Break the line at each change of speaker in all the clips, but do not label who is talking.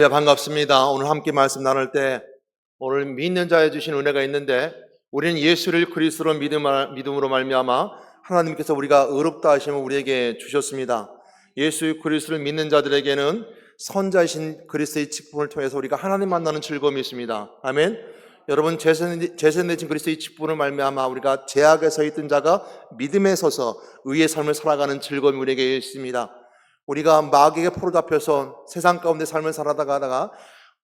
네, 반갑습니다. 오늘 함께 말씀 나눌 때 오늘 믿는 자에 주신 은혜가 있는데, 우리는 예수를 그리스도로 믿음으로 말미암아 하나님께서 우리가 의롭다 하심을 우리에게 주셨습니다. 예수 그리스도를 믿는 자들에게는 선자이신 그리스도의 직분을 통해서 우리가 하나님 만나는 즐거움이 있습니다. 아멘. 여러분, 제선 내신 그리스도의 직분을 말미암아 우리가 죄악에 서 있던 자가 믿음에 서서 의의 삶을 살아가는 즐거움이 우리에게 있습니다. 우리가 마귀에게 포로잡혀서 세상 가운데 삶을 살아가다가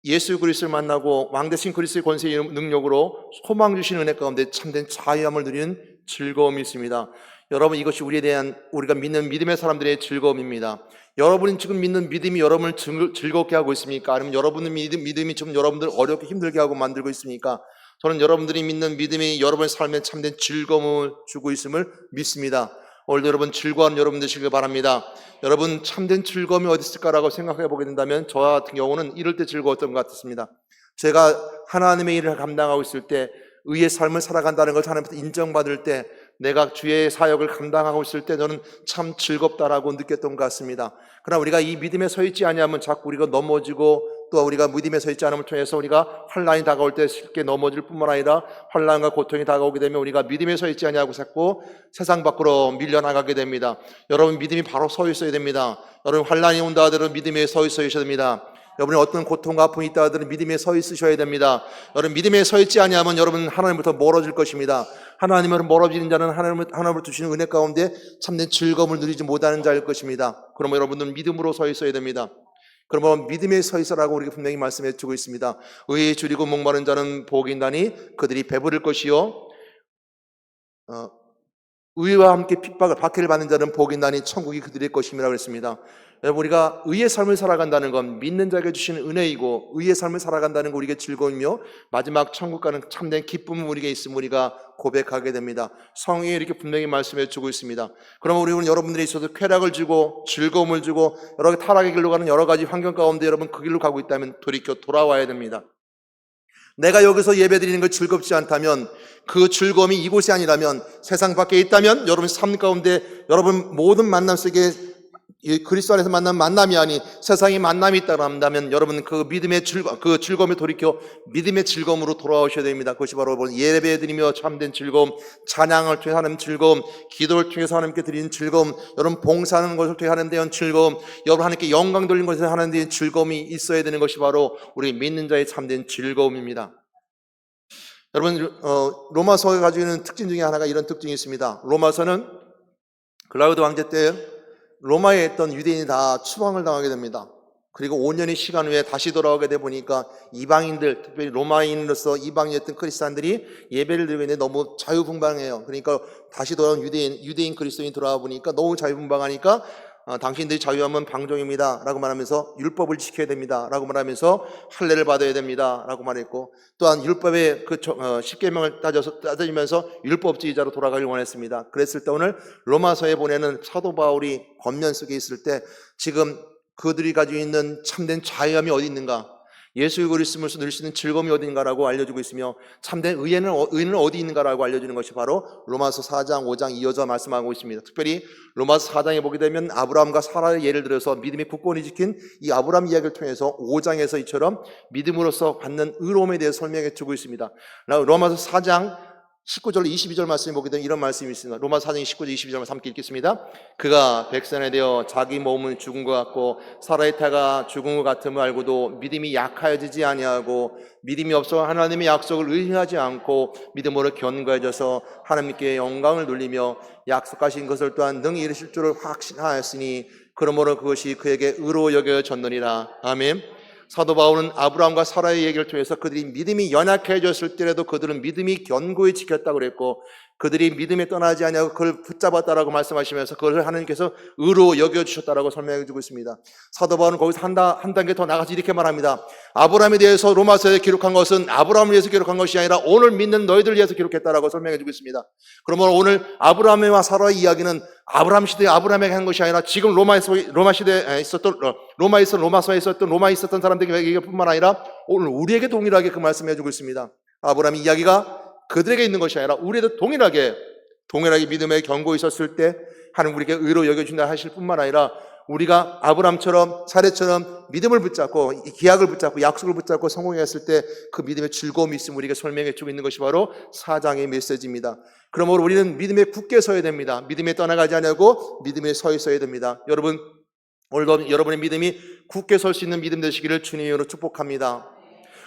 예수 그리스도를 만나고 왕되신 그리스도의 권세의 능력으로 소망 주신 은혜 가운데 참된 자유함을 누리는 즐거움이 있습니다. 여러분, 이것이 우리가 믿는 믿음의 사람들의 즐거움입니다. 여러분이 지금 믿는 믿음이 여러분을 즐겁게 하고 있습니까? 아니면 여러분의 믿음이 지금 여러분들 어렵게 힘들게 하고 만들고 있습니까? 저는 여러분들이 믿는 믿음이 여러분의 삶에 참된 즐거움을 주고 있음을 믿습니다. 오늘도 여러분 즐거운 여러분 되시길 바랍니다. 여러분, 참된 즐거움이 어디 있을까라고 생각해 보게 된다면 저 같은 경우는 이럴 때 즐거웠던 것 같습니다. 제가 하나님의 일을 감당하고 있을 때, 의의 삶을 살아간다는 것을 하나님부터 인정받을 때, 내가 주의 사역을 감당하고 있을 때 저는 참 즐겁다라고 느꼈던 것 같습니다. 그러나 우리가 이 믿음에 서 있지 않으면 자꾸 우리가 넘어지고, 또 우리가 믿음에 서 있지 않음을 통해서 우리가 환난이 다가올 때 쉽게 넘어질 뿐만 아니라 환난과 고통이 다가오게 되면 우리가 믿음에 서 있지 않냐고 자꾸 세상 밖으로 밀려나가게 됩니다. 여러분, 믿음이 바로 서 있어야 됩니다. 여러분, 환난이 온다 하더라도 믿음에 서 있어야 됩니다. 여러분이 어떤 고통과 아픔이 있다 하더라도 믿음에 서 있으셔야 됩니다. 여러분, 믿음에 서 있지 아니하면 여러분 하나님부터 멀어질 것입니다. 하나님으로 멀어지는 자는 하나님으로 주시는 은혜 가운데 참된 즐거움을 누리지 못하는 자일 것입니다. 그러면 여러분은 믿음으로 서 있어야 됩니다. 그러면 믿음에 서 있으라고 우리가 분명히 말씀해 주고 있습니다. 의에 줄이고 목마른 자는 복이 있나니 그들이 배부를 것이요, 의와 함께 박해를 받는 자는 복이 있나니 천국이 그들의 것임이라고 했습니다. 여러분, 우리가 의의 삶을 살아간다는 건 믿는 자에게 주시는 은혜이고, 의의 삶을 살아간다는 건 우리에게 즐거움이며 마지막 천국 가는 참된 기쁨은 우리에게 있음을 우리가 고백하게 됩니다. 성경에 이렇게 분명히 말씀해 주고 있습니다. 그러면 우리는 여러분들이 있어서 쾌락을 주고 즐거움을 주고 여러 타락의 길로 가는 여러 가지 환경 가운데 여러분 그 길로 가고 있다면 돌아와야 됩니다. 내가 여기서 예배드리는 것 즐겁지 않다면, 그 즐거움이 이곳이 아니라면, 세상 밖에 있다면 여러분 삶 가운데 여러분 모든 만남 속에 그리스도 안에서 만난 만남이 아닌 세상에 만남이 있다고 한다면 여러분 그 믿음의 그 즐거움에 돌이켜 믿음의 즐거움으로 돌아오셔야 됩니다. 그것이 바로 예배드리며 참된 즐거움, 찬양을 통해 하는 즐거움, 기도를 통해서 하나님께 드리는 즐거움, 여러분 봉사하는 것을 통해 하는 데는 즐거움, 여러분 하나님께 영광 돌리는 것을 하는 데는 즐거움이 있어야 되는 것이 바로 우리 믿는 자의 참된 즐거움입니다. 여러분, 로마서가 가지고 있는 특징 중에 하나가 이런 특징이 있습니다. 로마서는 클라우드 황제 때 로마에 있던 유대인이 다 추방을 당하게 됩니다. 그리고 5년의 시간 후에 다시 돌아오게 돼 보니까 이방인들, 특별히 로마인으로서 이방인이었던 크리스찬들이 예배를 드리고 있는데 너무 자유분방해요. 그러니까 다시 돌아온 유대인 그리스도인이 돌아와 보니까 너무 자유분방하니까 당신들이 자유하면 방종입니다 라고 말하면서 율법을 지켜야 됩니다 라고 말하면서 할례를 받아야 됩니다 라고 말했고, 또한 율법의 십계명을 따지면서 율법주의자로 돌아가길 원했습니다. 그랬을 때 오늘 로마서에 보내는 사도 바울이 권면 속에 있을 때 지금 그들이 가지고 있는 참된 자유함이 어디 있는가, 예수 그리스도로서 누릴 수 있는 즐거움이 어디 있는가라고 알려주고 있으며, 참된 의는 어디 있는가라고 알려주는 것이 바로 로마서 4장, 5장 이어져 말씀하고 있습니다. 특별히 로마서 4장에 보게 되면 아브라함과 사라의 예를 들어서 믿음의 굳건히 지킨 이 아브라함 이야기를 통해서 5장에서 이처럼 믿음으로서 받는 의로움에 대해서 설명해 주고 있습니다. 로마서 4장 19절 22절 말씀을 보게 되면 이런 말씀이 있습니다. 로마서 4장 19절 22절 함께 읽겠습니다. 그가 백선에 대어 자기 몸은 죽은 것 같고 사라의 태가 죽은 것 같음을 알고도 믿음이 약하여지지 아니하고 믿음이 없어 하나님의 약속을 의심하지 않고 믿음으로 견고해져서 하나님께 영광을 돌리며 약속하신 것을 또한 능히 이루실 줄을 확신하였으니 그러므로 그것이 그에게 의로 여겨졌느니라. 아멘. 사도 바울은 아브라함과 사라의 얘기를 통해서 그들이 믿음이 연약해졌을 때라도 그들은 믿음이 견고히 지켰다고 그랬고, 그들이 믿음에 떠나지 아니하고 그걸 붙잡았다라고 말씀하시면서 그것을 하나님께서 의로 여겨주셨다라고 설명해 주고 있습니다. 사도 바울은 거기서 한 단계 더 나가서 이렇게 말합니다. 아브라함에 대해서 로마서에 기록한 것은 아브라함을 위해서 기록한 것이 아니라 오늘 믿는 너희들을 위해서 기록했다라고 설명해 주고 있습니다. 그러면 오늘 아브라함과 사라의 이야기는 아브라함 시대에 아브라함에게 한 것이 아니라 지금 로마에 있었던 사람들에게 얘기할 뿐만 아니라 오늘 우리에게 동일하게 그 말씀해 주고 있습니다. 아브라함의 이야기가 그들에게 있는 것이 아니라 우리에도 동일하게 믿음에 견고히 있었을 때 하나님 우리에게 의로 여겨준다 하실 뿐만 아니라 우리가 아브람처럼 사례처럼 믿음을 붙잡고 기약을 붙잡고 약속을 붙잡고 성공했을 때 그 믿음의 즐거움이 있음을 우리가 설명해 주고 있는 것이 바로 4장의 메시지입니다. 그러므로 우리는 믿음에 굳게 서야 됩니다. 믿음에 떠나가지 않고 믿음에 서 있어야 됩니다. 여러분, 오늘도 여러분의 믿음이 굳게 설 수 있는 믿음 되시기를 주님의 이름으로 축복합니다.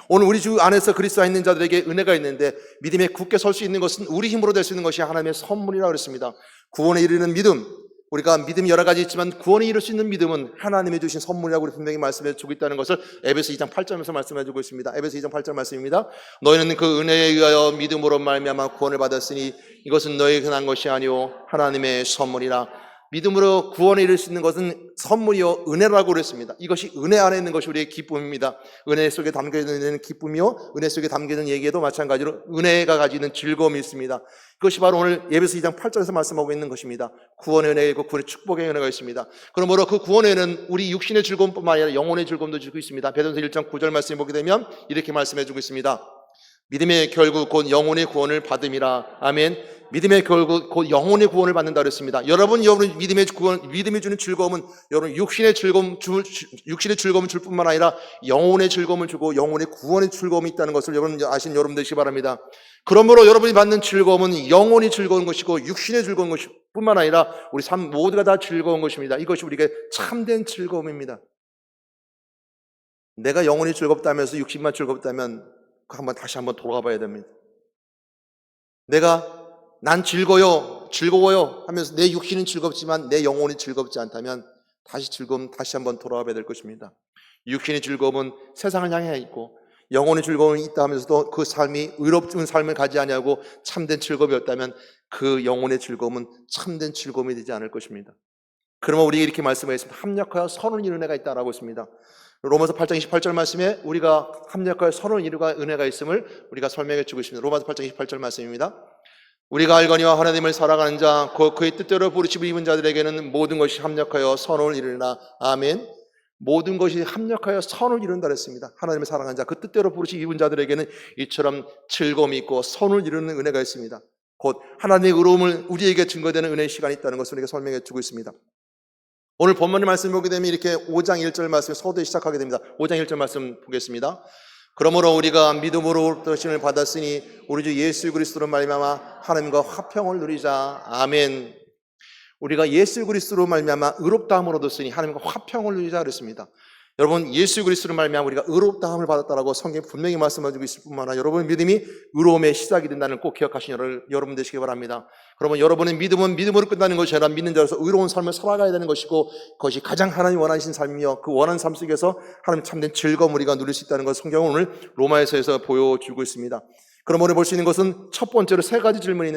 오늘 우리 주 안에서 그리스도 안에 있는 자들에게 은혜가 있는데 믿음에 굳게 설 수 있는 것은 우리 힘으로 될 수 있는 것이 하나님의 선물이라고 그랬습니다. 구원에 이르는 믿음, 우리가 믿음이 여러 가지 있지만 구원에 이룰 수 있는 믿음은 하나님이 주신 선물이라고 우리 분명히 말씀해 주고 있다는 것을 에베소 2장 8절에서 말씀해 주고 있습니다. 에베소 2장 8절 말씀입니다. 너희는 그 은혜에 의하여 믿음으로 말미암아 구원을 받았으니 이것은 너희에게 난 것이 아니오 하나님의 선물이라. 믿음으로 구원에 이를 수 있는 것은 선물이요 은혜라고 그랬습니다. 이것이 은혜 안에 있는 것이 우리의 기쁨입니다. 은혜 속에 담겨져 있는 기쁨이요 은혜 속에 담겨져 있는 얘기에도 마찬가지로 은혜가 가지는 즐거움이 있습니다. 그것이 바로 오늘 예배서 2장 8절에서 말씀하고 있는 것입니다. 구원의 은혜가 있고 구원의 축복의 은혜가 있습니다. 그러므로 그 구원의 은혜는 우리 육신의 즐거움뿐만 아니라 영혼의 즐거움도 주고 있습니다. 베드로서 1장 9절 말씀을 보게 되면 이렇게 말씀해 주고 있습니다. 믿음의 결국 곧 영혼의 구원을 받음이라. 아멘. 믿음의 결국 곧 영혼의 구원을 받는다 그랬습니다. 여러분 믿음의 구원, 믿음이 주는 즐거움은 여러분 육신의 즐거움을 줄 뿐만 아니라 영혼의 즐거움을 주고 영혼의 구원의 즐거움이 있다는 것을 여러분 아신 여러분 되시기 바랍니다. 그러므로 여러분이 받는 즐거움은 영혼이 즐거운 것이고 육신의 즐거운 것이 뿐만 아니라 우리 삶 모두가 다 즐거운 것입니다. 이것이 우리에게 참된 즐거움입니다. 내가 영혼이 즐겁다면서 육신만 즐겁다면 다시 한번 돌아가 봐야 됩니다. 난 즐거워요 하면서 내 육신은 즐겁지만 내 영혼이 즐겁지 않다면 다시 한번 돌아와 봐야 될 것입니다. 육신의 즐거움은 세상을 향해 있고 영혼의 즐거움이 있다 하면서도 그 삶이 의롭은 삶을 가지 아니하고 참된 즐거움이었다면 그 영혼의 즐거움은 참된 즐거움이 되지 않을 것입니다. 그러면 우리에게 이렇게 말씀하셨습니다. 합력하여 선을 이루는 은혜가 있다라고 했습니다. 로마서 8장 28절 말씀에 우리가 합력하여 선을 이루가 은혜가 있음을 우리가 설명해 주고 있습니다. 로마서 8장 28절 말씀입니다. 우리가 알거니와 하나님을 사랑하는 자, 그의 뜻대로 부르심을 입은 자들에게는 모든 것이 합력하여 선을 이루나. 아멘. 모든 것이 합력하여 선을 이룬다 그랬습니다. 하나님을 사랑하는 자, 그 뜻대로 부르심을 입은 자들에게는 이처럼 즐거움이 있고 선을 이루는 은혜가 있습니다. 곧 하나님의 의로움을 우리에게 증거되는 은혜의 시간이 있다는 것을 우리가 설명해 주고 있습니다. 오늘 본문의 말씀 보게 되면 이렇게 5장 1절 말씀 서두에 시작하게 됩니다. 5장 1절 말씀 보겠습니다. 그러므로 우리가 믿음으로 의롭다심을 받았으니 우리 주 예수 그리스도로 말미암아 하나님과 화평을 누리자. 아멘. 우리가 예수 그리스도로 말미암아 의롭다함을 얻었으니 하나님과 화평을 누리자 그랬습니다. 여러분, 예수 그리스도로 말미암아 우리가 의롭다함을 받았다라고 성경이 분명히 말씀해주고 있을 뿐만 아니라 여러분의 믿음이 의로움의 시작이 된다는 꼭 기억하시는 여러분 되시기 바랍니다. 그러면 여러분의 믿음은 믿음으로 끝나는 것이 아니라 믿는 자로서 의로운 삶을 살아가야 되는 것이고 그것이 가장 하나님이 원하신 삶이며 그 원하는 삶 속에서 하나님 참된 즐거움을 우리가 누릴 수 있다는 것을 성경은 오늘 로마에서에서 보여주고 있습니다. 그럼 오늘 볼 수 있는 것은 첫 번째로 세 가지 즐거움이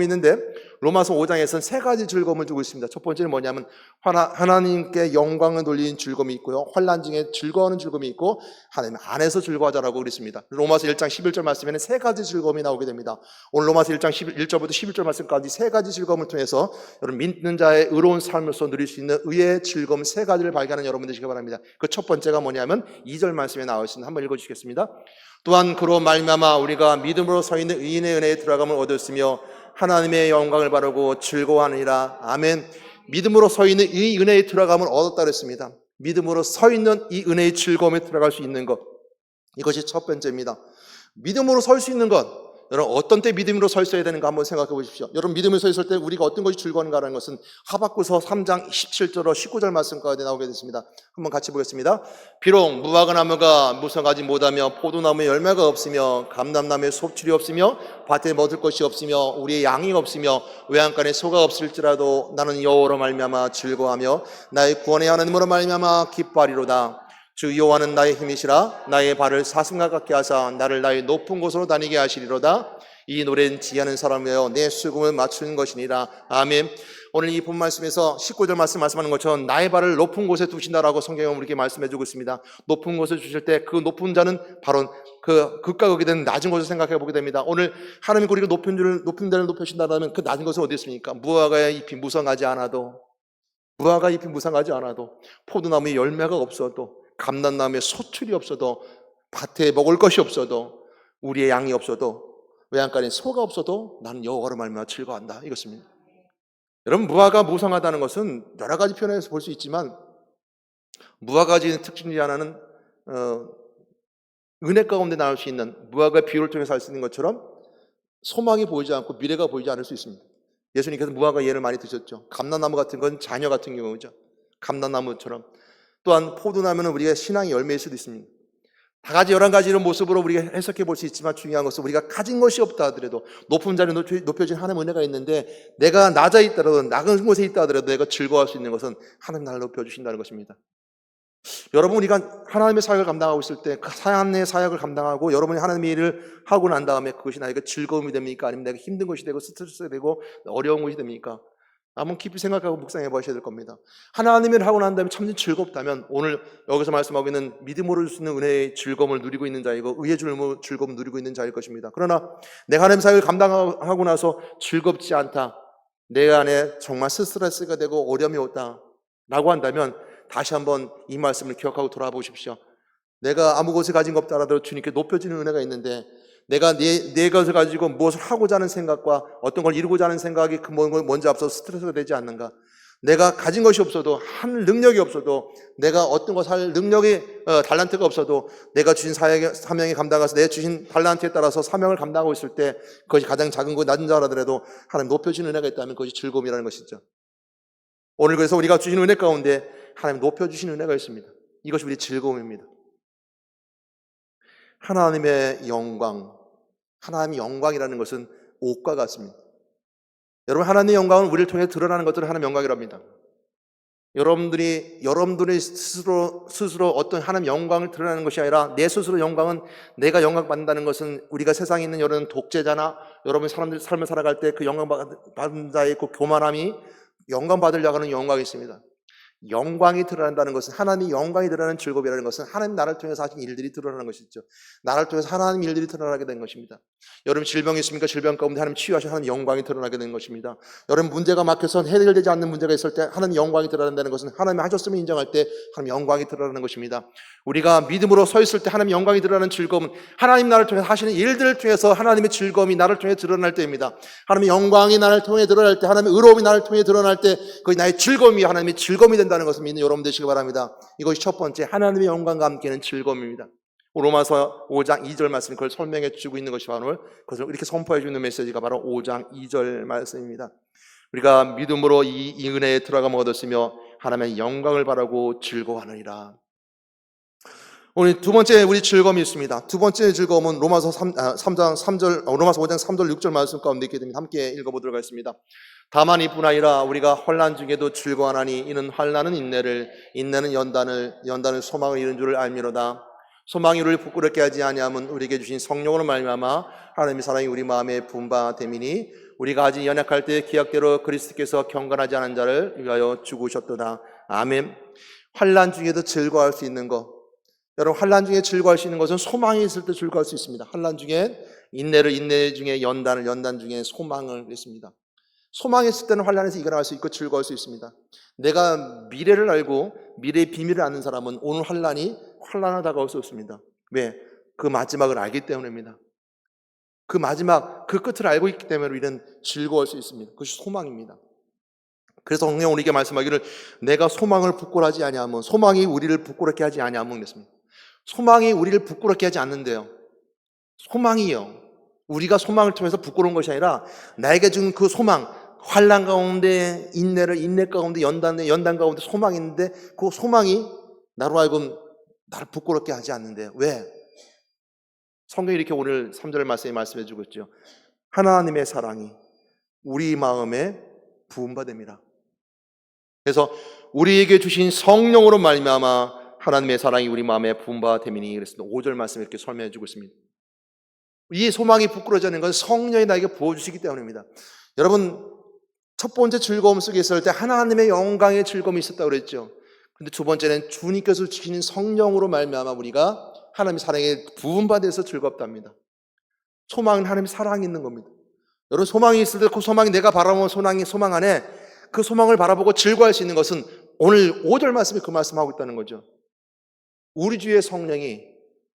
있는데 로마서 5장에서는 세 가지 즐거움을 주고 있습니다. 첫 번째는 뭐냐면 하나님께 영광을 돌리는 즐거움이 있고요. 환난 중에 즐거워하는 즐거움이 있고 하나님 안에서 즐거워하자라고 그랬습니다. 로마서 1장 11절 말씀에는 세 가지 즐거움이 나오게 됩니다. 오늘 로마서 1장 1절부터 11절 말씀까지 세 가지 즐거움을 통해서 여러분 믿는 자의 의로운 삶으로서 누릴 수 있는 의의 즐거움 세 가지를 발견하는 여러분 되시기 바랍니다. 그 첫 번째가 뭐냐면 2절 말씀에 나와 있습니다. 한번 읽어주시겠습니다. 또한 그로 말미암아 우리가 믿음으로 서 있는 의인의 은혜에 들어감을 얻었으며 하나님의 영광을 바라고 즐거워하느니라. 아멘. 믿음으로 서 있는 이 은혜에 들어감을 얻었다 그랬습니다. 믿음으로 서 있는 이 은혜의 즐거움에 들어갈 수 있는 것, 이것이 첫 번째입니다. 믿음으로 설 수 있는 것, 여러분 어떤 때 믿음으로 서 있어야 되는가 한번 생각해 보십시오. 여러분 믿음으로 서 있을 때 우리가 어떤 것이 즐거운가라는 것은 하박구서 3장 17절로 19절 말씀까지 나오게 됐습니다. 한번 같이 보겠습니다. 비록 무화과나무가 무성하지 못하며 포도나무에 열매가 없으며 감람나무에 섭출이 없으며 밭에 먹을 것이 없으며 우리의 양이 없으며 외양간에 소가 없을지라도 나는 여호와로 말미암아 즐거워하며 나의 구원의 하나님으로 말미암아 기뻐하리로다. 주 여호와는 나의 힘이시라. 나의 발을 사슴과 같게 하사 나를 나의 높은 곳으로 다니게 하시리로다. 이 노래는 지혜하는 사람이여 내 수금을 맞추는 것이니라. 아멘. 오늘 이 본 말씀에서 19절 말씀하는 것처럼 나의 발을 높은 곳에 두신다라고 성경은 우리에게 말씀해 주고 있습니다. 높은 곳에 주실 때 그 높은 자는 바로 그 극과 극이 되는 낮은 곳을 생각해 보게 됩니다. 오늘 하나님이 우리가 높은 데를 높여주신다면 그 낮은 곳은 어디 있습니까? 무화과의 잎이 무성하지 않아도 포도나무에 열매가 없어도 감람나무에 소출이 없어도 밭에 먹을 것이 없어도 우리의 양이 없어도 외양간에 소가 없어도 나는 여호와로 말미암아 즐거워한다 이것입니다. 여러분, 무화과 무성하다는 것은 여러 가지 표현에서 볼 수 있지만 무화과가 가지는 특징 중 하나는 은혜 가운데 나올 수 있는, 무화과의 비유를 통해서 알 수 있는 것처럼 소망이 보이지 않고 미래가 보이지 않을 수 있습니다. 예수님께서 무화과 예를 많이 드셨죠. 감람나무 같은 건 자녀 같은 경우죠. 감람나무처럼. 또한 포도나무는 우리가 신앙의 열매일 수도 있습니다. 다 가지 여러 가지 이런 모습으로 우리가 해석해 볼 수 있지만 중요한 것은 우리가 가진 것이 없다 하더라도 높은 자리에 높여진 하나님의 은혜가 있는데 내가 낮아 있더라도 작은 곳에 있다 하더라도 내가 즐거워할 수 있는 것은 하나님 나를 높여주신다는 것입니다. 여러분, 우리가 하나님의 사역을 감당하고 있을 때 그 하나님의 사역을 감당하고 여러분이 하나님의 일을 하고 난 다음에 그것이 나에게 즐거움이 됩니까? 아니면 내가 힘든 것이 되고 스트레스가 되고 어려운 것이 됩니까? 한번 깊이 생각하고 묵상해 보셔야 될 겁니다. 하나님의 일을 하고 난 다음에 참 즐겁다면 오늘 여기서 말씀하고 있는 믿음으로 줄 수 있는 은혜의 즐거움을 누리고 있는 자이고 의의 즐거움을 누리고 있는 자일 것입니다. 그러나 내가 하나님의 사역을 감당하고 나서 즐겁지 않다, 내 안에 정말 스트레스가 되고 어려움이 왔다 라고 한다면 다시 한번 이 말씀을 기억하고 돌아보십시오. 내가 아무 것을 가진 것 없다 하더라도 주님께 높여지는 은혜가 있는데 내가 내 것을 가지고 무엇을 하고자 하는 생각과 어떤 걸 이루고자 하는 생각이 그 먼저 앞서서 스트레스가 되지 않는가? 내가 가진 것이 없어도, 한 능력이 없어도, 내가 어떤 것을 할 능력이 달란트가 없어도 내가 주신 사명에 감당해서 내 주신 달란트에 따라서 사명을 감당하고 있을 때 그것이 가장 작은 거 낮은 자라더라도 하나님 높여주는 은혜가 있다면 그것이 즐거움이라는 것이죠. 오늘 그래서 우리가 주신 은혜 가운데 하나님 높여주신 은혜가 있습니다. 이것이 우리 즐거움입니다. 하나님의 영광이라는 것은 옷과 같습니다. 여러분, 하나님의 영광은 우리를 통해 드러나는 것들은 하나님의 영광이랍니다. 여러분들이 스스로 어떤 하나님의 영광을 드러나는 것이 아니라 내 스스로 영광은, 내가 영광받는다는 것은 우리가 세상에 있는 여러 독재자나 여러분 사람들 삶을 살아갈 때 그 영광받은 자의 그 교만함이 영광받으려고 하는 영광이 있습니다. 영광이 드러난다는 것은, 하나님의 영광이 드러나는 즐거움이라는 것은 하나님 나라를 통해서 하신 일들이 드러나는 것이죠. 나라를 통해서 하나님 일들이 드러나게 된 것입니다. 여러분, 질병이 있습니까? 질병 가운데 하나님 치유하신 하나님 영광이 드러나게 된 것입니다. 여러분, 문제가 막혀서 해결되지 않는 문제가 있을 때 하나님 영광이 드러난다는 것은 하나님이 하셨음을 인정할 때 하나님 영광이 드러나는 것입니다. 우리가 믿음으로 서 있을 때 하나님 영광이 드러나는 즐거움은 하나님 나라를 통해서 하시는 일들을 통해서 하나님의 즐거움이 나를 통해 드러날 때입니다. 하나님의 영광이 나를 통해 드러날 때, 하나님의 의로움이 나를 통해 드러날 때 그것이 나의 즐거움이 하나님의 즐거움이 된다는 것을 믿는 여러분 되시기 바랍니다. 이것이 첫 번째, 하나님의 영광과 함께는 즐거움입니다. 로마서 5장 2절 말씀이 그걸 설명해 주고 있는 것이 바로, 그것을 이렇게 선포해 주는 메시지가 바로 5장 2절 말씀입니다. 우리가 믿음으로 이 은혜에 들어가면 얻었으며 하나님의 영광을 바라고 즐거워하느니라. 오늘 두 번째 우리 즐거움이 있습니다. 두 번째 즐거움은 로마서 5장 3절 6절 말씀 가운데 있게 됩니다. 함께 읽어보도록 하겠습니다. 다만 이뿐 아니라 우리가 환난 중에도 즐거워하나니 이는 환난은 인내를, 인내는 연단을 소망을 이룬 줄을 알미로다. 소망이 우리를 부끄럽게 하지 아니함은 우리에게 주신 성령으로 말미암아 하나님의 사랑이 우리 마음에 부은 바 됨이니 우리가 아직 연약할 때 기약대로 그리스도께서 경건하지 않은 자를 위하여 죽으셨도다. 아멘. 환난 중에도 즐거워할 수 있는 것, 여러분, 환난 중에 즐거워할 수 있는 것은 소망이 있을 때 즐거워할 수 있습니다. 환난 중에 인내를, 인내 중에 연단 중에 소망을 했습니다. 소망이 있을 때는 환난에서 이겨나갈 수 있고 즐거워할 수 있습니다. 내가 미래를 알고 미래의 비밀을 아는 사람은 오늘 환난을 다가올 수 없습니다. 왜? 그 마지막을 알기 때문입니다. 그 마지막, 그 끝을 알고 있기 때문에 우리는 즐거워할 수 있습니다. 그것이 소망입니다. 그래서 성령 우리에게 말씀하기를 내가 소망을 부끄러워하지 아니하면, 소망이 우리를 부끄럽게 하지 아니하면 그랬습니다. 소망이 우리를 부끄럽게 하지 않는데요. 소망이요, 우리가 소망을 통해서 부끄러운 것이 아니라 나에게 준 그 소망, 환난 가운데 인내 가운데 연단 가운데 소망이 있는데 그 소망이 나로 하여금 나를 부끄럽게 하지 않는데요. 왜? 성경이 이렇게 오늘 3절 말씀에 말씀해 주고 있죠. 하나님의 사랑이 우리 마음에 부은 바 됨이라. 그래서 우리에게 주신 성령으로 말미암아 하나님의 사랑이 우리 마음에 부은 바 됨이니 그랬습니다. 5절 말씀 이렇게 설명해 주고 있습니다. 이 소망이 부끄러워지는 건 성령이 나에게 부어주시기 때문입니다. 여러분, 첫 번째 즐거움 속에 있을 때 하나님의 영광의 즐거움이 있었다고 그랬죠. 근데 두 번째는 주님께서 주시는 성령으로 말미암아 우리가 하나님의 사랑에 부은 바 돼서 즐겁답니다. 소망은 하나님의 사랑이 있는 겁니다. 여러분, 소망이 있을 때 그 소망이 내가 바라보는 소망 안에 그 소망을 바라보고 즐거워할 수 있는 것은 오늘 5절 말씀에 그 말씀하고 있다는 거죠. 우리 주의 성령이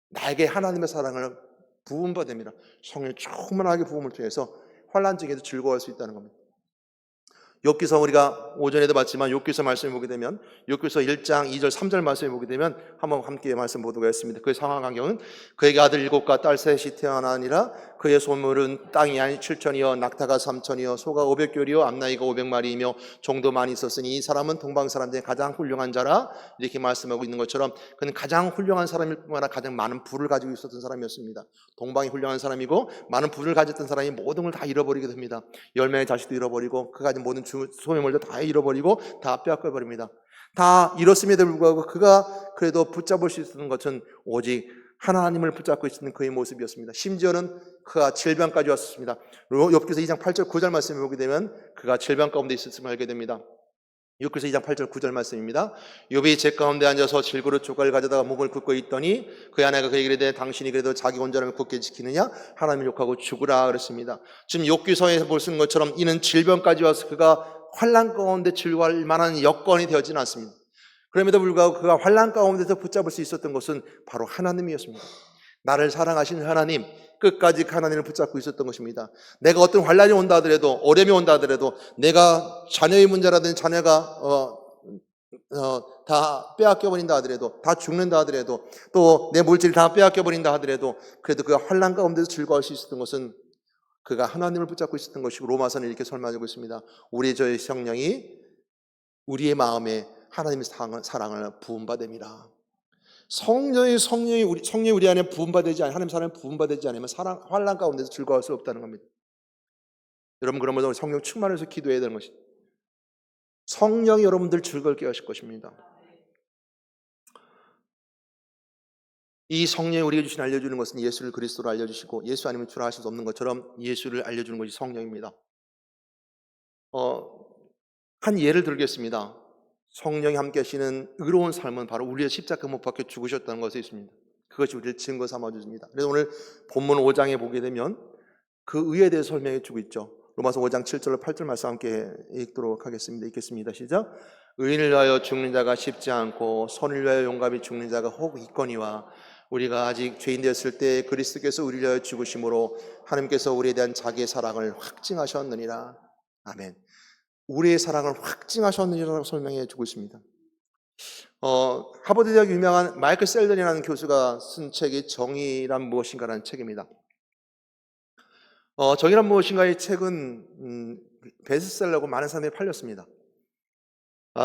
나에게 하나님의 사랑을 부은 바 됩니다. 성령이 충만하게 부음을 통해서 환난 중에도 즐거워할 수 있다는 겁니다. 욥기서 우리가 오전에도 봤지만 욥기서 말씀을 보게 되면 욥기서 1장 2절 3절 말씀을 보게 되면 한번 함께 말씀 보도록 하겠습니다. 그의 상황 환경은 그에게 아들 7과 딸 셋이 태어나니라. 그의 소물은 땅이 아니 7천이요 낙타가 3천이요 소가 500껼이요 암나이가 500마리이며 종도 많이 있었으니 이 사람은 동방 사람 중에 가장 훌륭한 자라. 이렇게 말씀하고 있는 것처럼 그는 가장 훌륭한 사람일 뿐만 아니라 가장 많은 부를 가지고 있었던 사람이었습니다. 동방이 훌륭한 사람이고 많은 부를 가졌던 사람이 모든 걸 다 잃어버리게 됩니다. 10명의 자식도 잃어버리고 그 가진 모든 소유물도 다 잃어버리고 다 빼앗겨버립니다. 다 잃었음에도 불구하고 그가 그래도 붙잡을 수 있었던 것은 오직 하나님을 붙잡고 있는 그의 모습이었습니다. 심지어는 그가 질병까지 왔습니다. 욥기서 2장 8절 9절 말씀을 보게 되면 그가 질병 가운데 있었음을 알게 됩니다. 욥기서 2장 8절 9절 말씀입니다. 욥이 제 가운데 앉아서 질그릇 조각을 가져다가 목을 긋고 있더니 그의 아내가 그에게 이르되 당신이 그래도 자기 온전함을 굳게 지키느냐 하나님을 욕하고 죽으라 그랬습니다. 지금 욥기서에 보신 것처럼 이는 질병까지 와서 그가 환난 가운데 즐거워할 만한 여건이 되어지는 않습니다. 그럼에도 불구하고 그가 환난 가운데서 붙잡을 수 있었던 것은 바로 하나님이었습니다. 나를 사랑하시는 하나님, 끝까지 하나님을 붙잡고 있었던 것입니다. 내가 어떤 환난이 온다 하더라도, 어려움이 온다 하더라도, 내가 자녀의 문제라든지 자녀가 다 빼앗겨버린다 하더라도, 다 죽는다 하더라도, 또 내 물질을 다 빼앗겨버린다 하더라도, 그래도 그가 환난 가운데서 즐거워할 수 있었던 것은 그가 하나님을 붙잡고 있었던 것이고, 로마서는 이렇게 설명하고 있습니다. 우리 저의 성령이 우리의 마음에 하나님의 사랑을 부음받음이라. 성령이 우리 안에 부음받지 않으면, 하나님 사랑을 부음받지 않으면 환난 가운데서 즐거워할 수 없다는 겁니다. 여러분, 그러면 성령 충만해서 기도해야 되는 것입니다. 성령이 여러분들 즐겁게 하실 것입니다. 이 성령이 우리에게 알려주는 것은 예수를 그리스도로 알려주시고, 예수 아니면 주라 하실 수 없는 것처럼 예수를 알려주는 것이 성령입니다. 한 예를 들겠습니다. 성령이 함께 하시는 의로운 삶은 바로 우리의 십자가 못 박혀 죽으셨다는 것에 있습니다. 그것이 우리를 증거 삼아 주십니다. 그래서 오늘 본문 5장에 보게 되면 그 의에 대해서 설명해 주고 있죠. 로마서 5장 7절 8절 말씀 함께 읽도록 하겠습니다. 읽겠습니다. 시작. 의인을 위하여 죽는 자가 쉽지 않고 선을 위하여 용감히 죽는 자가 혹 있거니와 우리가 아직 죄인 되었을 때 그리스도께서 우리를 위하여 죽으심으로 하나님께서 우리에 대한 자기의 사랑을 확증하셨느니라. 아멘. 우리의 사랑을 확증하셨느니라고 설명해 주고 있습니다. 하버드 대학 유명한 마이클 셀던이라는 교수가 쓴 책이 정의란 무엇인가라는 책입니다. 정의란 무엇인가의 책은 베스트셀러고 많은 사람들이 팔렸습니다.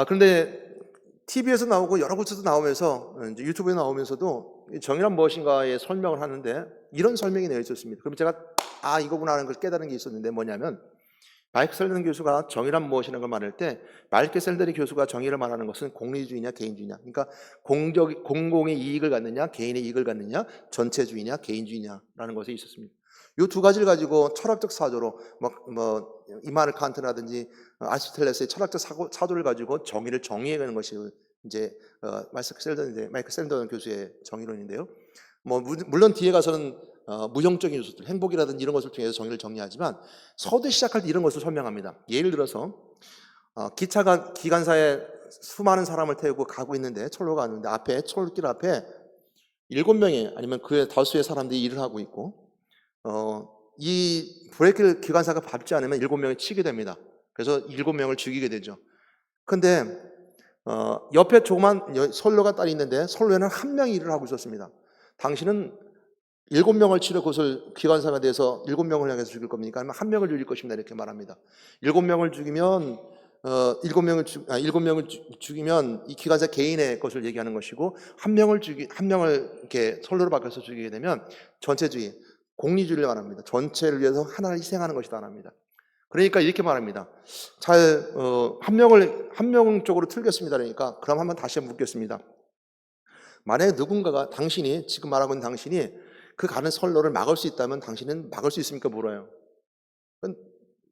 그런데 TV에서 나오고 여러 곳에서 나오면서 이제 유튜브에 나오면서도 정의란 무엇인가의 설명을 하는데 이런 설명이 되어 있었습니다. 그럼 제가 이거구나 하는 걸 깨달은 게 있었는데 뭐냐면 마이클 셀던 교수가 정의란 무엇이라는 걸 말할 때 마이클 셀던 교수가 정의를 말하는 것은 공리주의냐 개인주의냐, 그러니까 공공의 이익을 갖느냐 개인의 이익을 갖느냐, 전체주의냐 개인주의냐라는 것이 있었습니다. 이 두 가지를 가지고 철학적 사조로 이마누엘 칸트라든지 아리스토텔레스의 철학적 사조를 가지고 정의를 정의해가는 것이 이제 마이클 셀던 교수의 정의론인데요. 물론 뒤에 가서는 무형적인 요소들, 행복이라든지 이런 것을 통해서 정의를 정리하지만 서두 시작할 때 이런 것을 설명합니다. 예를 들어서 기관사에 수많은 사람을 태우고 가고 있는데 철로가 가는데 철길 앞에 7명의 아니면 그의 다수의 사람들이 일을 하고 있고 이 브레이크를 기관사가 밟지 않으면 7명이 치게 됩니다. 그래서 7명을 죽이게 되죠. 근데 옆에 조그만 선로가 따로 있는데 선로에는 한 명이 일을 하고 있었습니다. 당신은 7명을 치러 그것을 기관사가 돼서 7명을 향해서 죽일 겁니까? 아니면 한 명을 죽일 것입니다. 이렇게 말합니다. 7명을 죽이면 7명을 죽이면 이 기관사 개인의 것을 얘기하는 것이고 한 명을 이렇게 선로로 바꿔서 죽이게 되면 전체주의, 공리주의를 말합니다. 전체를 위해서 하나를 희생하는 것이다 말합니다. 그러니까 이렇게 말합니다. 한 명 쪽으로 틀겠습니다. 그러니까 그럼 한번 다시 묻겠습니다. 만약에 누군가가 지금 말하고 있는 당신이 그 가는 선로를 막을 수 있다면 당신은 막을 수 있습니까? 물어요.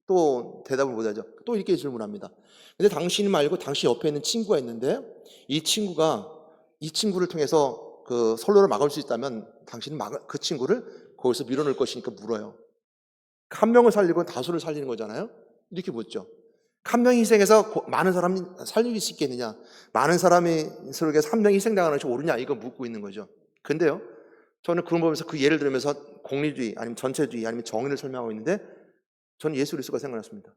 또 대답을 못하죠. 또 이렇게 질문합니다. 근데 당신 말고 당신 옆에 있는 친구가 있는데 이 친구를 통해서 그 선로를 막을 수 있다면 당신은 그 친구를 거기서 밀어넣을 것이니까 물어요. 한 명을 살리고 다수를 살리는 거잖아요. 이렇게 묻죠. 한 명이 희생해서 많은 사람이 살릴 수 있겠느냐, 많은 사람이 서로에게 한 명이 희생당하는 것이 옳으냐, 이거 묻고 있는 거죠. 근데요, 저는 그런 거 보면서 그 예를 들으면서 공리주의 아니면 전체주의 아니면 정의를 설명하고 있는데 저는 예수 그리스도가 생각났습니다.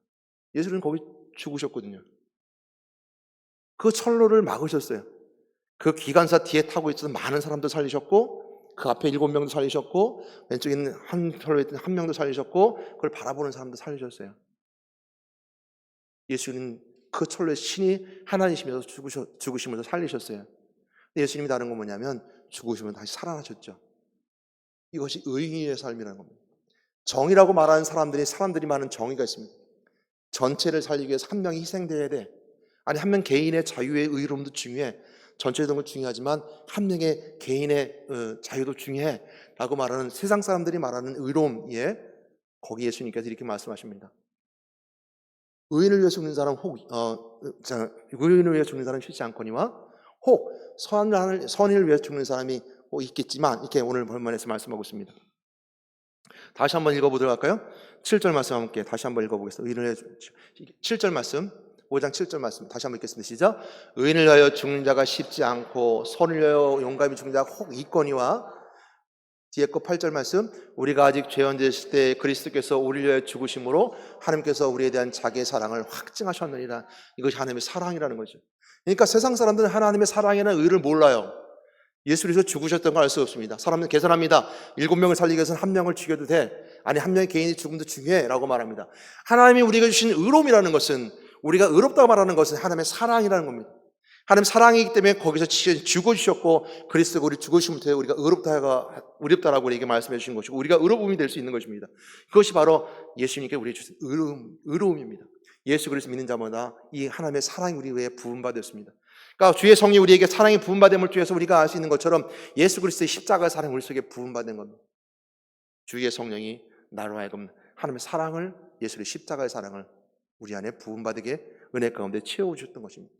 예수는 거기 죽으셨거든요. 그 철로를 막으셨어요. 그 기관사 뒤에 타고 있었던 많은 사람도 살리셨고, 그 앞에 7명도 살리셨고, 왼쪽에 있는 한 철로에 있던 한 명도 살리셨고, 그걸 바라보는 사람도 살리셨어요. 예수님 그 철로의 신이 하나님이시면서 죽으시면서 살리셨어요. 예수님이 다른 건 뭐냐면 죽으시면 다시 살아나셨죠. 이것이 의인의 삶이라는 겁니다. 정의라고 말하는 사람들이 많은 정의가 있습니다. 전체를 살리기 위해서 한 명이 희생돼야 돼. 아니, 한 명 개인의 자유의 의로움도 중요해. 전체적인 건 중요하지만 한 명의 개인의 자유도 중요해 라고 말하는, 세상 사람들이 말하는 의로움에, 거기 예수님께서 이렇게 말씀하십니다. 의인을 위해 죽는 사람 의인을 위해 죽는 사람 쉽지 않거니와 혹 선인을 위해 죽는 사람이 있겠지만, 이렇게 오늘 본문에서 말씀하고 있습니다. 다시 한번 읽어보도록 할까요? 7절 말씀 함께 다시 한번 읽어보겠습니다. 7절 말씀, 5장 7절 말씀 다시 한번 읽겠습니다. 시작. 의인을 위하여 죽는 자가 쉽지 않고 선을 위하여 용감히 죽는 자가 혹 있거니와, 뒤에 거 8절 말씀, 우리가 아직 죄인 되실 때 그리스도께서 우리를 위하여 죽으심으로 하나님께서 우리에 대한 자기의 사랑을 확증하셨느니라. 이것이 하나님의 사랑이라는 거죠. 그러니까 세상 사람들은 하나님의 사랑이나 의를 몰라요. 예수 그리스도 죽으셨던 걸 알 수 없습니다. 사람들은 계산합니다. 7명을 살리기 위해서는 1명을 죽여도 돼. 아니, 1명의 개인이 죽음도 중요해 라고 말합니다. 하나님이 우리가 주신 의로움이라는 것은, 우리가 의롭다고 말하는 것은 하나님의 사랑이라는 겁니다. 하나님 사랑이기 때문에 거기서 죽어주셨고, 그리스도가 우리 죽으시면 돼요. 우리가 의롭다라고 우리에게 말씀해 주신 것이고, 우리가 의로움이 될 수 있는 것입니다. 그것이 바로 예수님께 우리에게 주신 의로움입니다. 예수 그리스도 믿는 자마다 이 하나님의 사랑이 우리 위에 부음받았습니다. 그러니까 주의 성령이 우리에게 사랑이 부음받음을 통해서 우리가 알 수 있는 것처럼 예수 그리스도의 십자가의 사랑이 우리 속에 부음받은 겁니다. 주의 성령이 나로 하여금 하나님의 사랑을, 예수의 십자가의 사랑을 우리 안에 부음받게 은혜 가운데 채워주셨던 것입니다.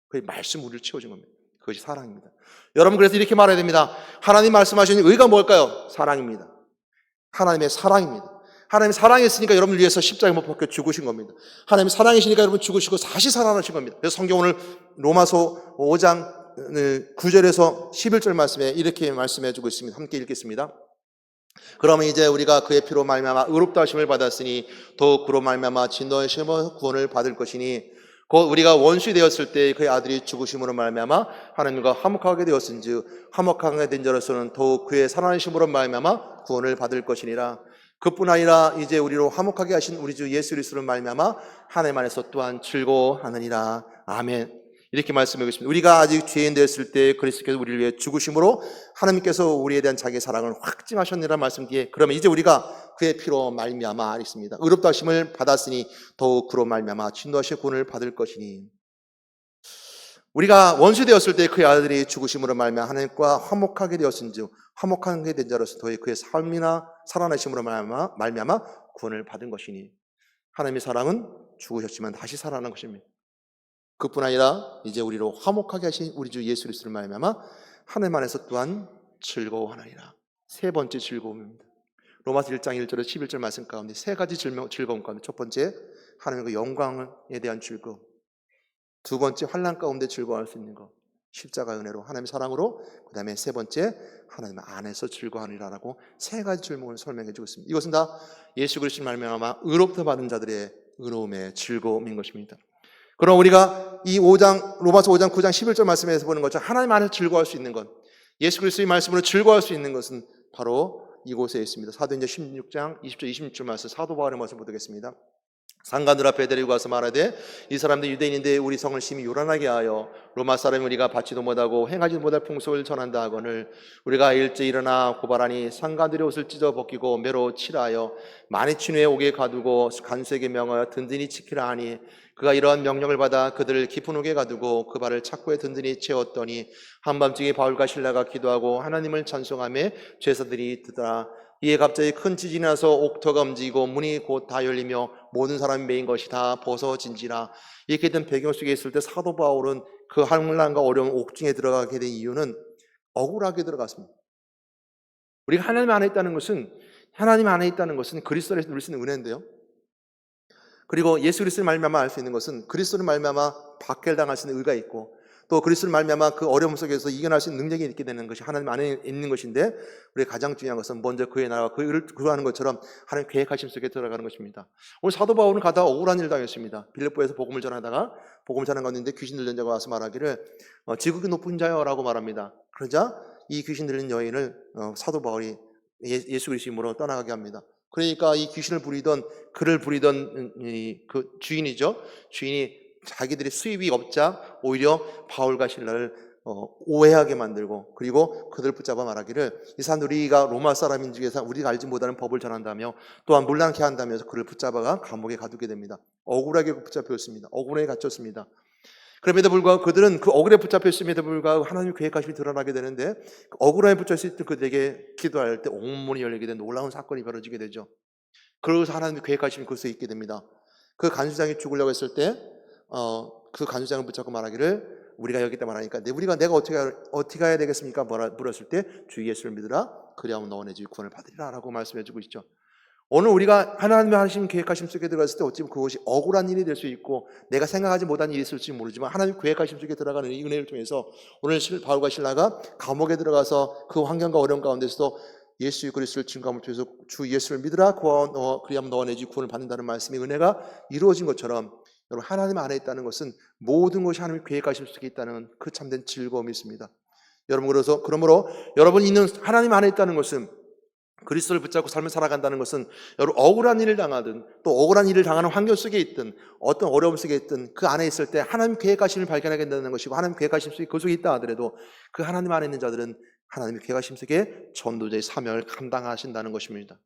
그 말씀 우리를 채워준 겁니다. 그것이 사랑입니다. 여러분, 그래서 이렇게 말해야 됩니다. 하나님 말씀하시는 의가 뭘까요? 사랑입니다. 하나님의 사랑입니다. 하나님이 사랑했으니까 여러분을 위해서 십자가에 못 박혀 죽으신 겁니다. 하나님이 사랑이시니까 여러분 죽으시고 다시 살아나신 겁니다. 그래서 성경 오늘 로마서 5장 9절에서 11절 말씀에 이렇게 말씀해 주고 있습니다. 함께 읽겠습니다. 그러면 이제 우리가 그의 피로 말미암아 의롭다 하심을 받았으니 더욱 그로 말미암아 진노하심으로 구원을 받을 것이니, 곧 우리가 원수 되었을 때 그의 아들이 죽으심으로 말미암아 하나님과 화목하게 되었은즉 화목하게 된 자로서는 더욱 그의 살아나심으로 말미암아 구원을 받을 것이니라. 그뿐 아니라 이제 우리로 화목하게 하신 우리 주 예수 그리스도를 말미암아 하나님 안에서 또한 즐거워하느니라. 아멘. 이렇게 말씀하고 있습니다. 우리가 아직 죄인 되었을 때 그리스도께서 우리를 위해 죽으심으로 하나님께서 우리에 대한 자기의 사랑을 확증하셨느라 말씀 뒤에, 그러면 이제 우리가 그의 피로 말미암아 있습니다. 의롭다 하심을 받았으니 더욱 그로 말미암아 진노하실 구원을 받을 것이니, 우리가 원수 되었을 때 그의 아들이 죽으심으로 말미암아 하나님과 화목하게 되었은즉 화목하게 된 자로서 더욱 그의 삶이나 살아나심으로 말미암아 구원을 받은 것이니, 하나님의 사랑은 죽으셨지만 다시 살아난 것입니다. 그뿐 아니라 이제 우리로 화목하게 하신 우리 주 예수 그리스도를 말미암아 하나님 안에서 또한 즐거워하느니라. 세 번째 즐거움입니다. 로마서 1장 1절에서 11절 말씀 가운데 세 가지 즐거움 가운데, 첫 번째 하나님의 영광에 대한 즐거움, 두 번째 환난 가운데 즐거워할 수 있는 것, 십자가 은혜로 하나님의 사랑으로, 그 다음에 세 번째 하나님 안에서 즐거워하느라라고 세 가지 즐거움을 설명해 주고 있습니다. 이것은 다 예수 그리스도를 말미암아 의롭다 받은 자들의 의로움의 즐거움인 것입니다. 그럼 우리가 이 로마서 5장 9장 11절 말씀에서 보는 것처럼 하나님 안에서 즐거워할 수 있는 것, 예수 그리스도의 말씀으로 즐거워할 수 있는 것은 바로 이곳에 있습니다. 사도행전 16장 20절 26절 말씀, 사도 바울의 말씀 보겠습니다. 상관들 앞에 데리고 가서 말하되 이 사람들 유대인인데 우리 성을 심히 요란하게 하여 로마 사람이 우리가 받지도 못하고 행하지도 못할 풍속을 전한다 하거늘 우리가 일찍 일어나 고발하니 상관들의 옷을 찢어 벗기고 매로 칠하여 많이 친 후에 옥에 가두고 간수에게 명하여 든든히 지키라 하니, 그가 이러한 명령을 받아 그들을 깊은 옥에 가두고 그 발을 착고에 든든히 채웠더니 한밤중에 바울과 실라가 기도하고 하나님을 찬송하며 죄사들이 듣더라. 이에 갑자기 큰 지진이 나서 옥터가 움직이고 문이 곧 다 열리며 모든 사람이 메인 것이 다 벗어진지라. 이렇게 된 배경 속에 있을 때 사도 바울은 그 환난과 어려운 옥중에 들어가게 된 이유는 억울하게 들어갔습니다. 우리가 하나님 안에 있다는 것은 그리스도 안에서 누릴 수 있는 은혜인데요, 그리고 예수 그리스도를 말미암아 알 수 있는 것은 그리스도를 말미암아 박해를 당할 수 있는 의가 있고, 또 그리스도를 말미암아 그 어려움 속에서 이겨낼 수 있는 능력이 있게 되는 것이 하나님 안에 있는 것인데, 우리 가장 중요한 것은 먼저 그의 나라와 그를 구하는 것처럼 하나님 계획하심 속에 들어가는 것입니다. 오늘 사도 바울은 가다가 억울한 일을 당했습니다. 빌립보에서 복음을 전하다가 복음을 전한 가운데 귀신 들린 자가 와서 말하기를 지극히 높은 자여라고 말합니다. 그러자 이 귀신 들린 여인을 사도 바울이 예수 그리스도 이름으로 떠나가게 합니다. 그러니까 이 귀신을 부리던, 그를 부리던 그 주인이죠. 주인이 자기들이 수입이 없자 오히려 바울과 신라를 오해하게 만들고, 그리고 그들을 붙잡아 말하기를 이 사람 우리가 로마 사람인 중에서 우리가 알지 못하는 법을 전한다며 또한 문란케 한다면서 그를 붙잡아가 감옥에 가두게 됩니다. 억울하게 붙잡혔습니다. 억울하게 갇혔습니다. 그럼에도 불구하고 그들은 그 억울에 붙잡혔음에도 불구하고 하나님의 계획하심이 드러나게 되는데, 그 억울함에 붙잡혔을 그들에게 기도할 때 옥문이 열리게 된 놀라운 사건이 벌어지게 되죠. 그러고서 하나님의 계획하심이 그것에 있게 됩니다. 그 간수장이 죽으려고 했을 때 그 간수장을 붙잡고 말하기를 우리가 여기 있다 말하니까 내가 어떻게 해야 되겠습니까? 물었을 때 주 예수를 믿으라 그리하면 너와 내 집이 구원을 받으리라 라고 말씀해 주고 있죠. 오늘 우리가 하나님의 하신 계획하심 속에 들어갔을 때 어찌 보면 그것이 억울한 일이 될 수 있고 내가 생각하지 못한 일이 있을지 모르지만, 하나님의 계획하심 속에 들어가는 이 은혜를 통해서 오늘 바울과 실라가 감옥에 들어가서 그 환경과 어려움 가운데서도 예수 그리스도를 증거함을 통해서 주 예수를 믿으라 그리하면 너와 내 집 구원을 받는다는 말씀의 은혜가 이루어진 것처럼, 여러분 하나님 안에 있다는 것은 모든 것이 하나님의 계획하심 속에 있다는 그 참된 즐거움이 있습니다. 여러분, 그러므로 여러분이 있는 하나님 안에 있다는 것은, 그리스도를 붙잡고 삶을 살아간다는 것은 여러분 억울한 일을 당하든 또 억울한 일을 당하는 환경 속에 있든 어떤 어려움 속에 있든 그 안에 있을 때 하나님 계획하심을 발견하게 된다는 것이고, 하나님 계획하심 속에 그 속에 있다 하더라도 그 하나님 안에 있는 자들은 하나님의 계획하심 속에 전도자의 사명을 감당하신다는 것입니다.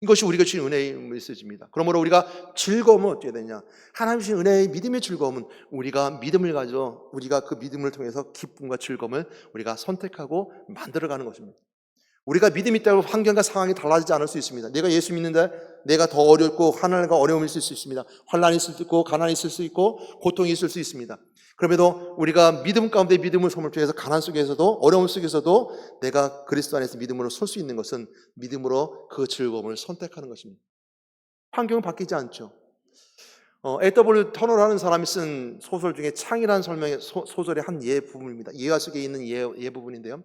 이것이 우리가 주신 은혜의 메시지입니다. 그러므로 우리가 즐거움은 어떻게 되냐? 하나님 주신 은혜의 믿음의 즐거움은 우리가 믿음을 가져 우리가 그 믿음을 통해서 기쁨과 즐거움을 우리가 선택하고 만들어가는 것입니다. 우리가 믿음이 있다고 환경과 상황이 달라지지 않을 수 있습니다. 내가 예수 믿는데 내가 더 어렵고 하나님과 어려움이 있을 수 있습니다. 환난이 있을 수 있고 가난이 있을 수 있고 고통이 있을 수 있습니다. 그럼에도 우리가 믿음 가운데 믿음을 섬을 통해서 가난 속에서도 어려움 속에서도 내가 그리스도 안에서 믿음으로 설 수 있는 것은 믿음으로 그 즐거움을 선택하는 것입니다. 환경은 바뀌지 않죠. A.W. 터너라는 사람이 쓴 소설 중에 창이라는 소설의 한 예 부분입니다. 예화 속에 있는 예 부분인데요.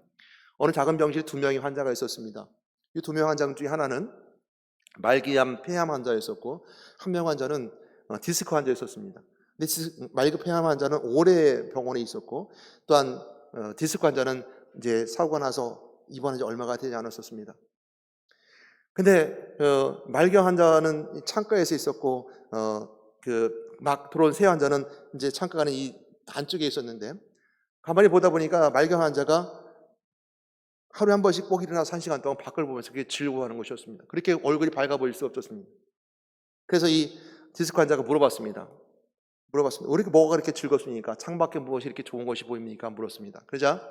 어느 작은 병실에 2명의 환자가 있었습니다. 이 2명 환자 중에 하나는 말기암 폐암 환자였었고, 한 명 환자는 디스크 환자였었습니다. 근데 말기 폐암 환자는 오래 병원에 있었고, 또한 디스크 환자는 이제 사고가 나서 입원한 지 얼마가 되지 않았었습니다. 근데 말기 환자는 창가에서 있었고, 막 들어온 새 환자는 이제 창가 안에 이 안쪽에 있었는데, 가만히 보다 보니까 말기 환자가 하루에 한 번씩 꼭 일어나서 1시간 동안 밖을 보면서 그게 즐거워하는 것이었습니다. 그렇게 얼굴이 밝아 보일 수 없었습니다. 그래서 이 디스크 환자가 물어봤습니다. 왜 이렇게 뭐가 그렇게 즐겁습니까? 창밖에 무엇이 이렇게 좋은 것이 보입니까? 물었습니다. 그러자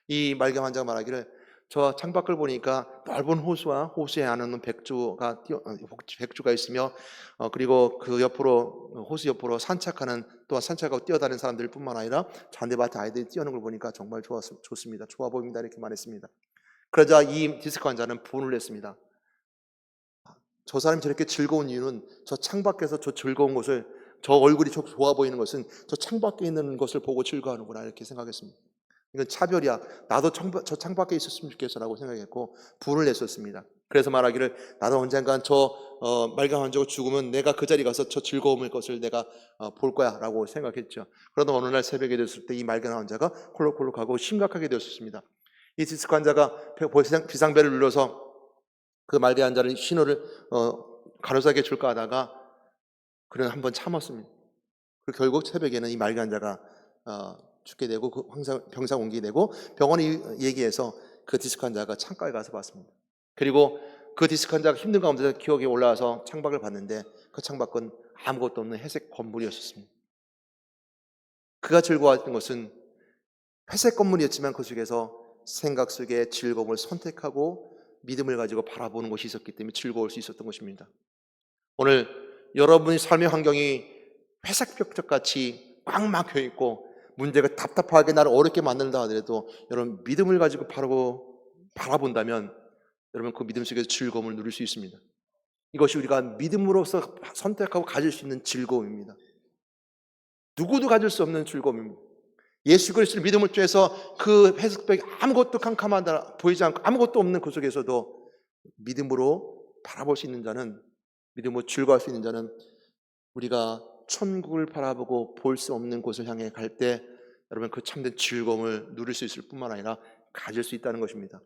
이 말기 환자가 말하기를 저 창밖을 보니까 넓은 호수와 호수에 안에는 백조가 있으며 그리고 그 옆으로 호수 옆으로 산책하는 또한 산책하고 뛰어다니는 사람들 뿐만 아니라 잔디밭에 아이들이 뛰어노는 걸 보니까 정말 좋습니다. 좋아 보입니다. 이렇게 말했습니다. 그러자 이 디스크 환자는 분을 냈습니다. 저 사람이 저렇게 즐거운 이유는 저 창밖에서 저 즐거운 것을, 저 얼굴이 좋아 보이는 것은 저 창밖에 있는 것을 보고 즐거워하는구나 이렇게 생각했습니다. 이건 차별이야. 나도 저 창밖에 있었으면 좋겠어라고 생각했고 분을 냈었습니다. 그래서 말하기를 나도 언젠간 저 말기 환자가 죽으면 내가 그 자리에 가서 저 즐거움의 것을 내가 볼 거야 라고 생각했죠. 그러다 어느 날 새벽에 됐을 때 이 말기 환자가 콜록콜록하고 심각하게 되었습니다. 이 디스크 환자가 비상벨을 눌러서 그 말기 환자를 신호를 간호사에게 줄까 하다가 그는 한번 참았습니다. 그리고 결국 새벽에는 이 말기 환자가 죽게 되고 그 병상 옮기게 되고, 병원이 얘기해서 그 디스크 환자가 창가에 가서 봤습니다. 그리고 그 디스크 환자가 힘든 가운데 기억에 올라와서 창밖을 봤는데 그 창밖은 아무것도 없는 회색 건물이었습니다. 그가 즐거워했던 것은 회색 건물이었지만 그 속에서 생각 속에 즐거움을 선택하고 믿음을 가지고 바라보는 것이 있었기 때문에 즐거울 수 있었던 것입니다. 오늘 여러분의 삶의 환경이 회색 벽적같이 꽉 막혀 있고 문제가 답답하게 나를 어렵게 만든다 하더라도 여러분 믿음을 가지고 바라본다면 여러분 그 믿음 속에서 즐거움을 누릴 수 있습니다. 이것이 우리가 믿음으로서 선택하고 가질 수 있는 즐거움입니다. 누구도 가질 수 없는 즐거움입니다. 예수 그리스도를 믿음을 통해서 그 회색벽이 아무것도 캄캄하다 보이지 않고 아무것도 없는 그 속에서도 믿음으로 바라볼 수 있는 자는, 믿음으로 즐거워할 수 있는 자는 우리가 천국을 바라보고 볼 수 없는 곳을 향해 갈 때 여러분 그 참된 즐거움을 누릴 수 있을 뿐만 아니라 가질 수 있다는 것입니다.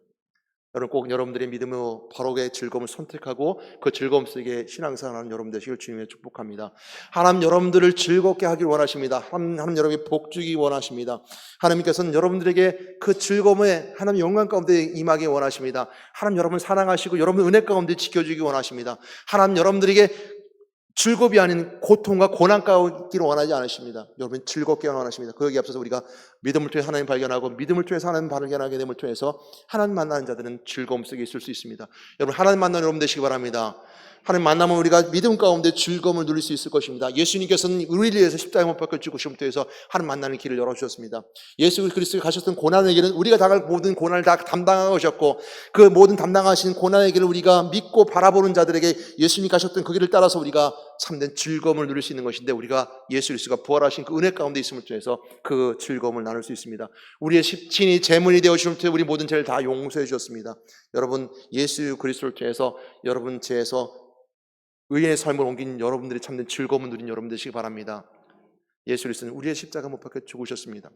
여러분 꼭 여러분들의 믿음으로 바로의 즐거움을 선택하고 그 즐거움 속에 신앙생활하는 여러분 되시길 주님의 축복합니다. 하나님 여러분들을 즐겁게 하길 원하십니다. 하나님 여러분에게 복 주기 원하십니다. 하나님께서는 여러분들에게 그 즐거움에 하나님 영광 가운데 임하기 원하십니다. 하나님 여러분 사랑하시고 여러분 은혜 가운데 지켜주기 원하십니다. 하나님 여러분들에게 즐겁이 아닌 고통과 고난 가운데를 원하지 않으십니다. 여러분 즐겁게 원하십니다. 거기에 앞서서 우리가 믿음을 통해 하나님 발견하고 믿음을 통해서 하나님 발견하게 됨을 통해서 하나님 만나는 자들은 즐거움 속에 있을 수 있습니다. 여러분 하나님 만나는 여러분 되시기 바랍니다. 하나님 만나면 우리가 믿음 가운데 즐거움을 누릴 수 있을 것입니다. 예수님께서는 우리를 위해서 십자가에 못 박혀 죽으심을 통해서 하나님 만나는 길을 열어주셨습니다. 예수 그리스도가 가셨던 고난의 길은 우리가 당할 모든 고난을 다 담당하셨고 그 모든 담당하신 고난의 길을 우리가 믿고 바라보는 자들에게 예수님이 가셨던 그 길을 따라서 우리가 참된 즐거움을 누릴 수 있는 것인데, 우리가 예수 그리스도가 부활하신 그 은혜 가운데 있음을 통해서 그 즐거움을 나눌 수 있습니다. 우리의 십친이 제문이 되어주심을 통해 우리 모든 죄를 다 용서해 주셨습니다. 여러분 예수 그리스도를 통해서 여러분 죄에서 의의 삶을 옮긴 여러분들이 참된 즐거움을 누린 여러분 되시기 바랍니다. 예수 그리스도는 우리의 십자가 못 박혀 죽으셨습니다.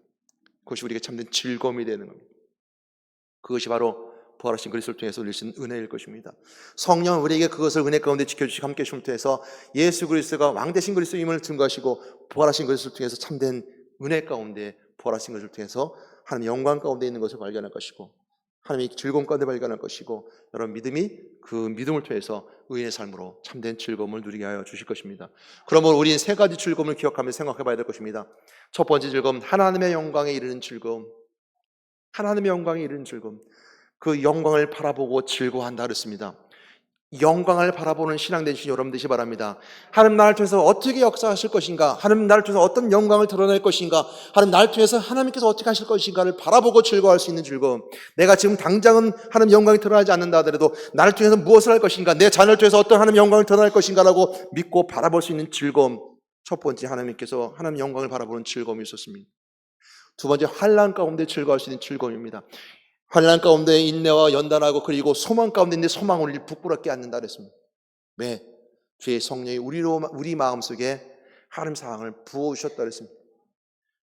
그것이 우리에게 참된 즐거움이 되는 겁니다. 그것이 바로 부활하신 그리스도를 통해서 누리신 은혜일 것입니다. 성령은 우리에게 그것을 은혜 가운데 지켜주시고 함께 해주심을 통해서 예수 그리스도가 왕 되신 그리스도임을 증거하시고 부활하신 그리스도를 통해서 참된 은혜 가운데 부활하신 것을 통해서 하나님 영광 가운데 있는 것을 발견할 것이고 하나님의 즐거움 가운데 발견할 것이고 여러분 믿음이 그 믿음을 통해서 의인의 삶으로 참된 즐거움을 누리게 하여 주실 것입니다. 그러므로 우리는 세 가지 즐거움을 기억하며 생각해 봐야 될 것입니다. 첫 번째 즐거움, 하나님의 영광에 이르는 즐거움. 하나님의 영광에 이르는 즐거움. 그 영광을 바라보고 즐거워한다 그랬습니다. 영광을 바라보는 신앙 되시는 여러분 되시기 바랍니다. 하나님 나를 통해서 어떻게 역사하실 것인가, 하나님 나를 통해서 어떤 영광을 드러낼 것인가, 하나님 나를 통해서 하나님께서 어떻게 하실 것인가를 바라보고 즐거워할 수 있는 즐거움. 내가 지금 당장은 하나님 영광이 드러나지 않는다 하더라도 나를 통해서 무엇을 할 것인가, 내 자녀를 통해서 어떤 하나님 영광을 드러날 것인가라고 믿고 바라볼 수 있는 즐거움. 첫 번째 하나님께서 하나님 영광을 바라보는 즐거움이 있었습니다. 두 번째 환난 가운데 즐거워할 수 있는 즐거움입니다. 환난 가운데 인내와 연단하고 그리고 소망 가운데 있는 소망을 우리 부끄럽게 않는다 그랬습니다. 왜? 주의 성령이 우리 마음속에 하나님 사랑을 부어주셨다 그랬습니다.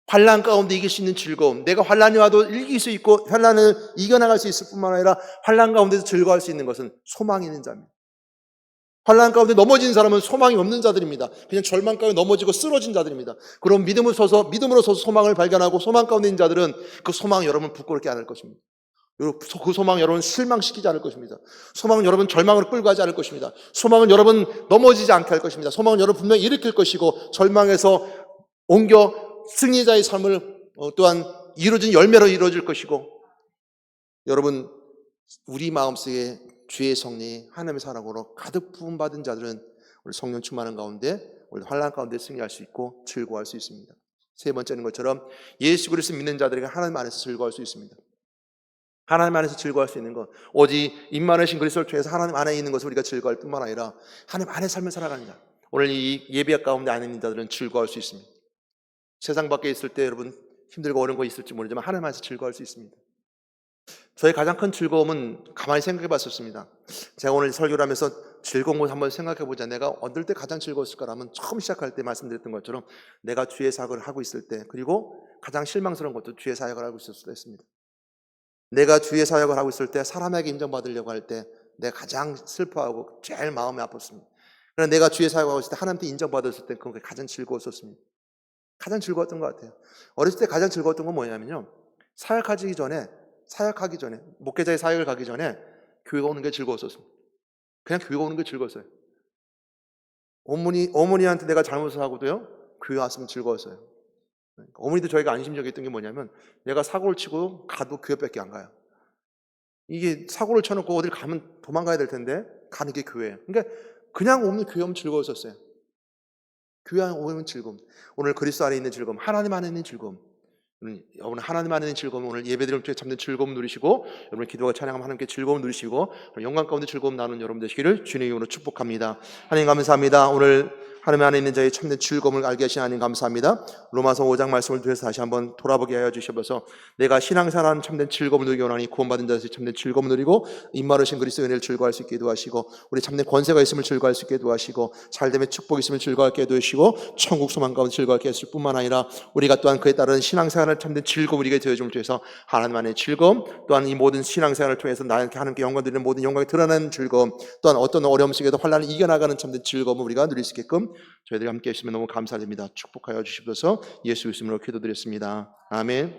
환난 가운데 이길 수 있는 즐거움, 내가 환난이 와도 이길 수 있고 환난을 이겨나갈 수 있을 뿐만 아니라 환난 가운데서 즐거워할 수 있는 것은 소망이 있는 자입니다. 환난 가운데 넘어진 사람은 소망이 없는 자들입니다. 그냥 절망 가운데 넘어지고 쓰러진 자들입니다. 그럼 믿음으로 서서 소망을 발견하고 소망 가운데 있는 자들은 그 소망 여러분 부끄럽게 않을 것입니다. 그 소망 여러분 실망시키지 않을 것입니다. 소망은 여러분 절망으로 끌고 가지 않을 것입니다. 소망은 여러분 넘어지지 않게 할 것입니다. 소망은 여러분 분명히 일으킬 것이고 절망에서 옮겨 승리자의 삶을 또한 이루어진 열매로 이루어질 것이고, 여러분 우리 마음속에 주의 성령이 하나님의 사랑으로 가득 부음받은 자들은 우리 성령 충만한 가운데 우리 환난 가운데 승리할 수 있고 즐거워할 수 있습니다. 세 번째는 것처럼 예수 그리스도 믿는 자들에게 하나님 안에서 즐거워할 수 있습니다. 하나님 안에서 즐거워할 수 있는 것, 오직 임마누엘 그리스도를 통해서 하나님 안에 있는 것을 우리가 즐거워할 뿐만 아니라 하나님 안에 삶을 살아가는 자, 오늘 이 예배 가운데 안에 있는 자들은 즐거워할 수 있습니다. 세상 밖에 있을 때 여러분 힘들고 어려운 거 있을지 모르지만 하나님 안에서 즐거워할 수 있습니다. 저의 가장 큰 즐거움은 가만히 생각해 봤었습니다. 제가 오늘 설교를 하면서 즐거운 것 한번 생각해 보자. 내가 어떨 때 가장 즐거웠을까라면 처음 시작할 때 말씀드렸던 것처럼 내가 주의 사역을 하고 있을 때, 그리고 가장 실망스러운 것도 주의 사역을 하고 있을 수도 있습니다. 내가 주의 사역을 하고 있을 때 사람에게 인정받으려고 할 때 내가 가장 슬퍼하고 제일 마음이 아팠습니다. 그러나 내가 주의 사역을 하고 있을 때 하나님께 인정받았을 때 그게 가장 즐거웠었습니다. 가장 즐거웠던 것 같아요. 어렸을 때 가장 즐거웠던 건 뭐냐면요, 사역하기 전에 목회자의 사역을 가기 전에 교회가 오는 게 즐거웠었습니다. 그냥 교회가 오는 게 즐거웠어요. 어머니한테 내가 잘못을 하고도요 교회 왔으면 즐거웠어요. 어머니도 저희가 안심적이었던 게 뭐냐면 내가 사고를 치고 가도 교회밖에 안 가요. 이게 사고를 쳐놓고 어딜 가면 도망가야 될 텐데 가는 게 교회예요. 그러니까 그냥 오면 교회 오면 즐거웠었어요. 교회 오면 즐거움. 오늘 그리스도 안에 있는 즐거움, 하나님 안에 있는 즐거움. 오늘 하나님 안에 있는 즐거움, 오늘 예배드림 통해 참된 즐거움 누리시고, 여러분 기도와 찬양하면 하나님께 즐거움 누리시고 영광 가운데 즐거움 나누는 여러분 되시기를 주님의 이름으로 축복합니다. 하나님 감사합니다. 오늘 하나님 안에 있는 자의 참된 즐거움을 알게 하신 하나님 감사합니다. 로마서 5장 말씀을 통해서 다시 한번 돌아보게 하여 주셔서 내가 신앙생활하는 참된 즐거움을 누리기 원하니 구원받은 자에서 참된 즐거움을 누리고 입마르신 그리스도의 은혜를 즐거워할 수 있게 도와시고 우리 참된 권세가 있음을 즐거워할 수 있게 도와시고 잘됨의 축복이 있음을 즐거워하게 도와시고 천국 소망 가운데 즐거워하게 하실 뿐만 아니라 우리가 또한 그에 따른 신앙생활을 참된 즐거움을 이게 되어줌을 통해서 하나님 안의 즐거움, 또한 이 모든 신앙생활을 통해서 나에게 하나님께 영광 드리는 모든 영광이 드러나는 즐거움, 또한 어떤 어려움 속에도 환난을 이겨나가는 참된 즐거움을 우리가 누릴 수 있게끔 저희들이 함께 해주시면 너무 감사드립니다. 축복하여 주시옵소서. 예수 이름으로 기도드렸습니다. 아멘.